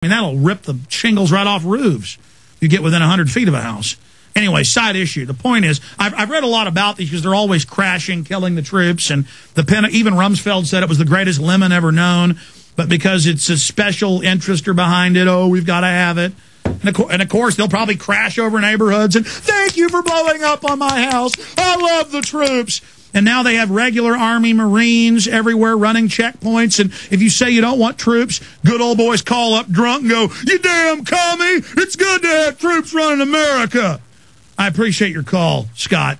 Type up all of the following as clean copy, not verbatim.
I mean, that'll rip the shingles right off roofs. You get within 100 feet of a house. Anyway, side issue. The point is, I've read a lot about these because they're always crashing, killing the troops. And even Rumsfeld said it was the greatest lemon ever known. But because it's a special interester behind it, oh, we've got to have it. And of course, they'll probably crash over neighborhoods and thank you for blowing up on my house. I love the troops. And now they have regular Army Marines everywhere running checkpoints. And if you say you don't want troops, good old boys call up drunk and go, you damn commie, it's good to have troops running America. I appreciate your call, Scott.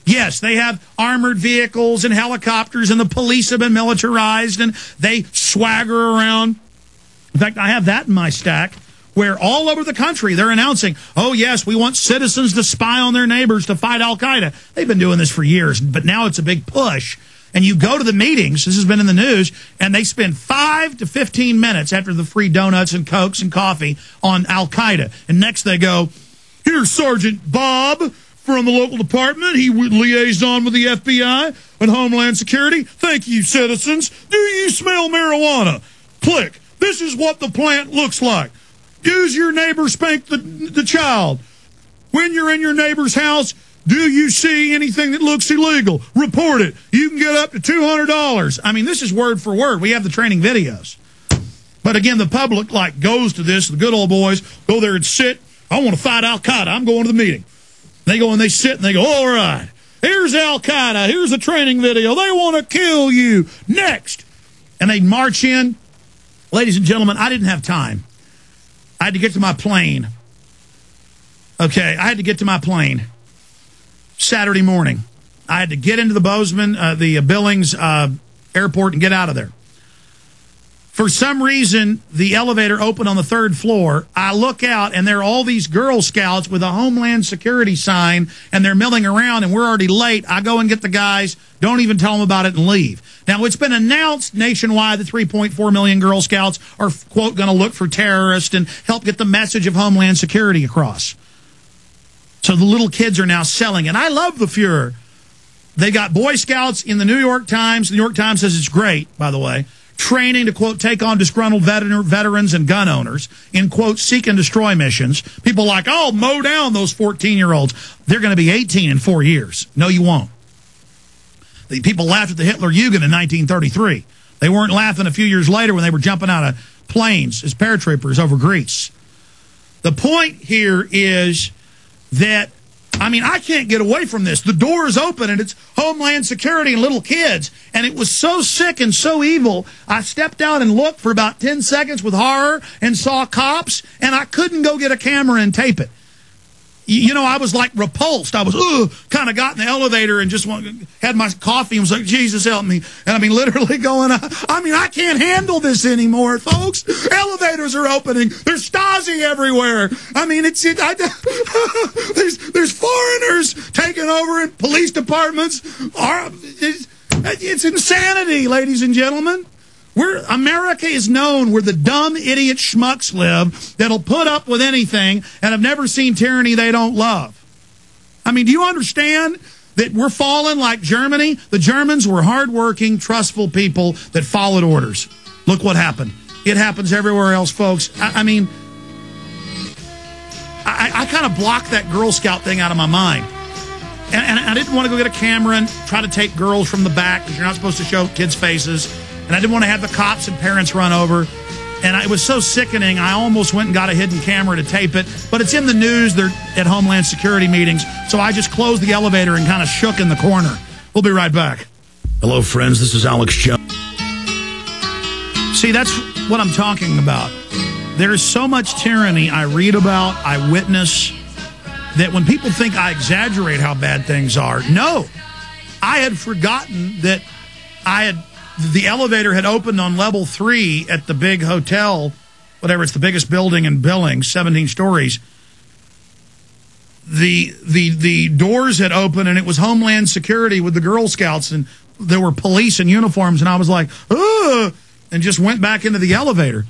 Yes, they have armored vehicles and helicopters, and the police have been militarized, and they swagger around. In fact, I have that in my stack, where all over the country they're announcing, oh, yes, we want citizens to spy on their neighbors to fight al-Qaeda. They've been doing this for years, but now it's a big push. And you go to the meetings, this has been in the news, and they spend 5 to 15 minutes after the free donuts and Cokes and coffee on al-Qaeda. And next they go, here's Sergeant Bob from the local department. He liaison with the FBI and Homeland Security. Thank you, citizens. Do you smell marijuana? Click. This is what the plant looks like. Does your neighbor spank the child? When you're in your neighbor's house, do you see anything that looks illegal? Report it. You can get up to $200. I mean, this is word for word. We have the training videos. But again, the public goes to this. The good old boys go there and sit. I want to fight al-Qaeda. I'm going to the meeting. They go and they sit and they go, all right, here's al-Qaeda. Here's a training video. They want to kill you. Next. And they march in. Ladies and gentlemen, I didn't have time. I had to get to my plane. Okay, I had to get to my plane Saturday morning. I had to get into the Bozeman, the Billings airport and get out of there. For some reason, the elevator opened on the 3rd floor. I look out, and there are all these Girl Scouts with a Homeland Security sign, and they're milling around, and we're already late. I go and get the guys, don't even tell them about it, and leave. Now, it's been announced nationwide that 3.4 million Girl Scouts are, quote, going to look for terrorists and help get the message of Homeland Security across. So the little kids are now selling it. I love the Fuhrer. They got Boy Scouts in the New York Times. The New York Times says it's great, by the way. Training to, quote, take on disgruntled veterans and gun owners in, quote, seek and destroy missions. People like, oh, mow down those 14-year-olds. They're going to be 18 in 4 years. No, you won't. The people laughed at the Hitler-Jugend in 1933. They weren't laughing a few years later when they were jumping out of planes as paratroopers over Greece. The point here is that, I mean, I can't get away from this. The door is open, and it's Homeland Security and little kids. And it was so sick and so evil, I stepped out and looked for about 10 seconds with horror and saw cops, and I couldn't go get a camera and tape it. You know, I was like repulsed. I was, kind of got in the elevator and just had my coffee and was like, Jesus, help me. And I mean, literally going, I can't handle this anymore, folks. Elevators are opening. There's Stasi everywhere. I mean, there's foreigners taking over in police departments. It's insanity, ladies and gentlemen. America is known where the dumb idiot schmucks live that'll put up with anything and have never seen tyranny they don't love. I mean, do you understand that we're falling like Germany? The Germans were hardworking, trustful people that followed orders. Look what happened. It happens everywhere else, folks. I mean, I kind of blocked that Girl Scout thing out of my mind. And I didn't want to go get a camera and try to take girls from the back because you're not supposed to show kids' faces. And I didn't want to have the cops and parents run over. And it was so sickening, I almost went and got a hidden camera to tape it. But it's in the news. They're at Homeland Security meetings. So I just closed the elevator and kind of shook in the corner. We'll be right back. Hello, friends. This is Alex Jones. See, that's what I'm talking about. There is so much tyranny I read about, I witness, that when people think I exaggerate how bad things are, no. I had forgotten that the elevator had opened on level 3 at the big hotel, whatever, it's the biggest building in Billings, 17 stories. The doors had opened, and it was Homeland Security with the Girl Scouts, and there were police in uniforms, and I was like, ugh, and just went back into the elevator.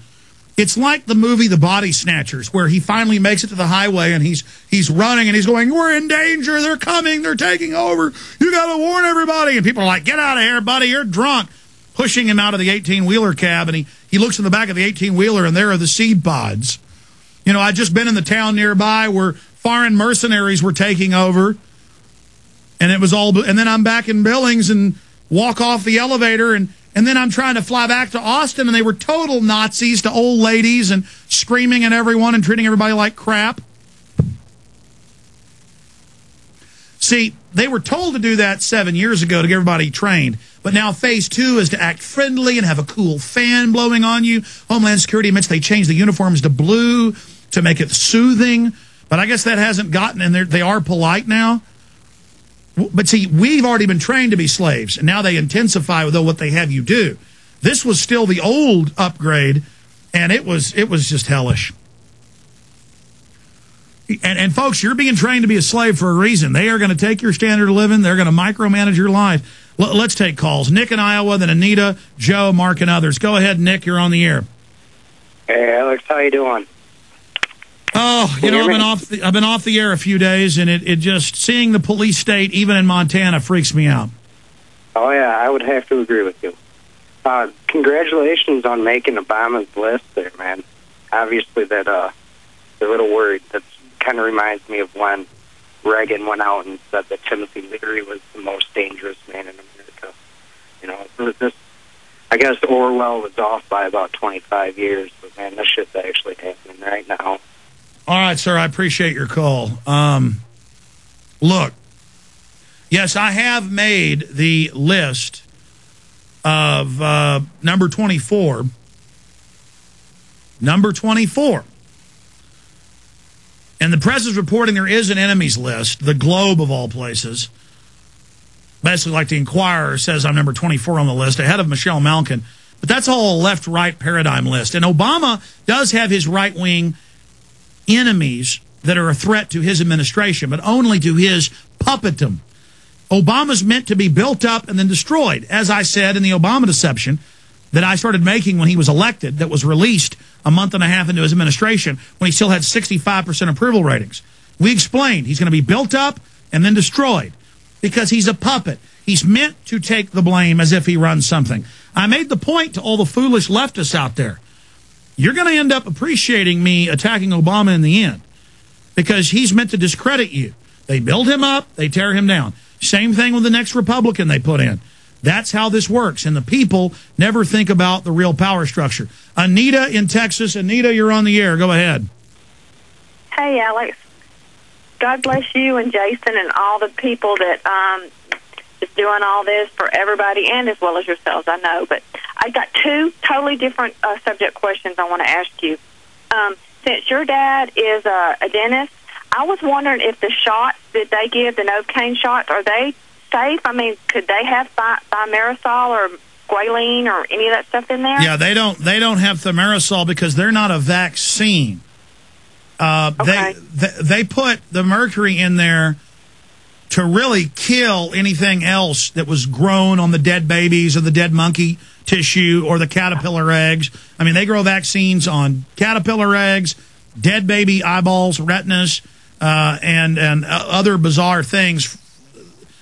It's like the movie The Body Snatchers, where he finally makes it to the highway, and he's running, and he's going, we're in danger, they're coming, they're taking over, you got to warn everybody. And people are like, get out of here, buddy, you're drunk. Pushing him out of the 18-wheeler cab, and he looks in the back of the 18-wheeler, and there are the seed pods. You know, I'd just been in the town nearby where foreign mercenaries were taking over, and it was all. And then I'm back in Billings and walk off the elevator, and then I'm trying to fly back to Austin, and they were total Nazis to old ladies and screaming at everyone and treating everybody like crap. See, they were told to do that 7 years ago to get everybody trained. But now phase 2 is to act friendly and have a cool fan blowing on you. Homeland Security admits they changed the uniforms to blue to make it soothing. But I guess that hasn't gotten in there. They are polite now. But see, we've already been trained to be slaves, and now they intensify with what they have you do. This was still the old upgrade, and it was just hellish. And folks, you're being trained to be a slave for a reason. They are going to take your standard of living. They're going to micromanage your life. Let's take calls. Nick in Iowa, then Anita, Joe, Mark, and others. Go ahead, Nick. You're on the air. Hey, Alex. How you doing? Oh, you know, I've been off the air a few days, and it just, seeing the police state, even in Montana, freaks me out. Oh, yeah, I would have to agree with you. Congratulations on making Obama's list there, man. Obviously, they're a little worried. That kind of reminds me of when Reagan went out and said that Timothy Leary was the most dangerous man in America. You know, I guess Orwell was off by about 25 years, but, man, this shit's actually happening right now. All right, sir, I appreciate your call. Look, yes, I have made the list of number 24. Number 24. And the press is reporting there is an enemies list, the Globe of all places. Basically, like the Inquirer says, I'm number 24 on the list, ahead of Michelle Malkin. But that's all a left-right paradigm list. And Obama does have his right-wing enemies that are a threat to his administration, but only to his puppetdom. Obama's meant to be built up and then destroyed. As I said in the Obama deception that I started making when he was elected, that was released a month and a half into his administration when he still had 65% approval ratings. We explained he's going to be built up and then destroyed because he's a puppet. He's meant to take the blame as if he runs something. I made the point to all the foolish leftists out there. You're going to end up appreciating me attacking Obama in the end because he's meant to discredit you. They build him up, they tear him down. Same thing with the next Republican they put in. That's how this works, and the people never think about the real power structure. Anita in Texas. Anita, you're on the air. Go ahead. Hey, Alex. God bless you and Jason and all the people that is doing all this for everybody and as well as yourselves, I know. But I got two totally different subject questions I want to ask you. Since your dad is a dentist, I was wondering if the shots that they give, the Novocaine shots, are they safe? I mean, could they have thimerosal or squalene or any of that stuff in there? Yeah, they don't have thimerosal because they're not a vaccine. Okay. They put the mercury in there to really kill anything else that was grown on the dead babies or the dead monkey tissue or the caterpillar eggs. I mean, they grow vaccines on caterpillar eggs, dead baby eyeballs, retinas, and other bizarre things,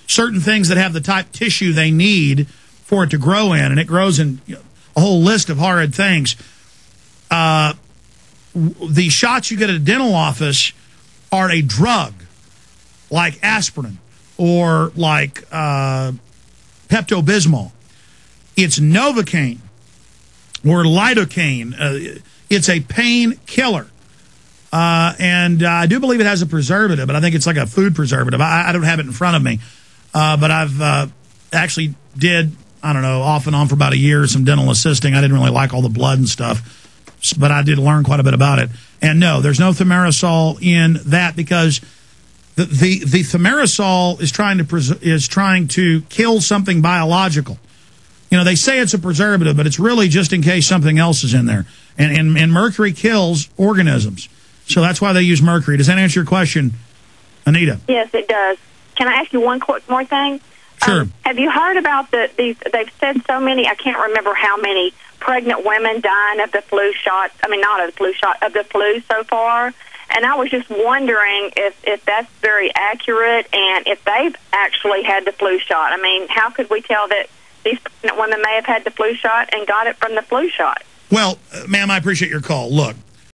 certain things that have the type tissue they need for it to grow in, and it grows in a whole list of horrid things. The shots you get at a dental office are a drug, like aspirin or like Pepto-Bismol. It's Novocaine or lidocaine. It's a pain-killer. And I do believe it has a preservative, but I think it's like a food preservative. I don't have it in front of me. But I've actually did, I don't know, off and on for about a year, some dental assisting. I didn't really like all the blood and stuff, but I did learn quite a bit about it. And no, there's no thimerosal in that because the thimerosal is trying to kill something biological. You know, they say it's a preservative, but it's really just in case something else is in there. And mercury kills organisms. So that's why they use mercury. Does that answer your question, Anita? Yes, it does. Can I ask you one quick more thing? Sure. Have you heard about these? They've said so many, I can't remember how many pregnant women dying of the flu shot. I mean, not of the flu shot, of the flu so far. And I was just wondering if that's very accurate and if they've actually had the flu shot. I mean, how could we tell that these pregnant women may have had the flu shot and got it from the flu shot? Well, ma'am, I appreciate your call. Look,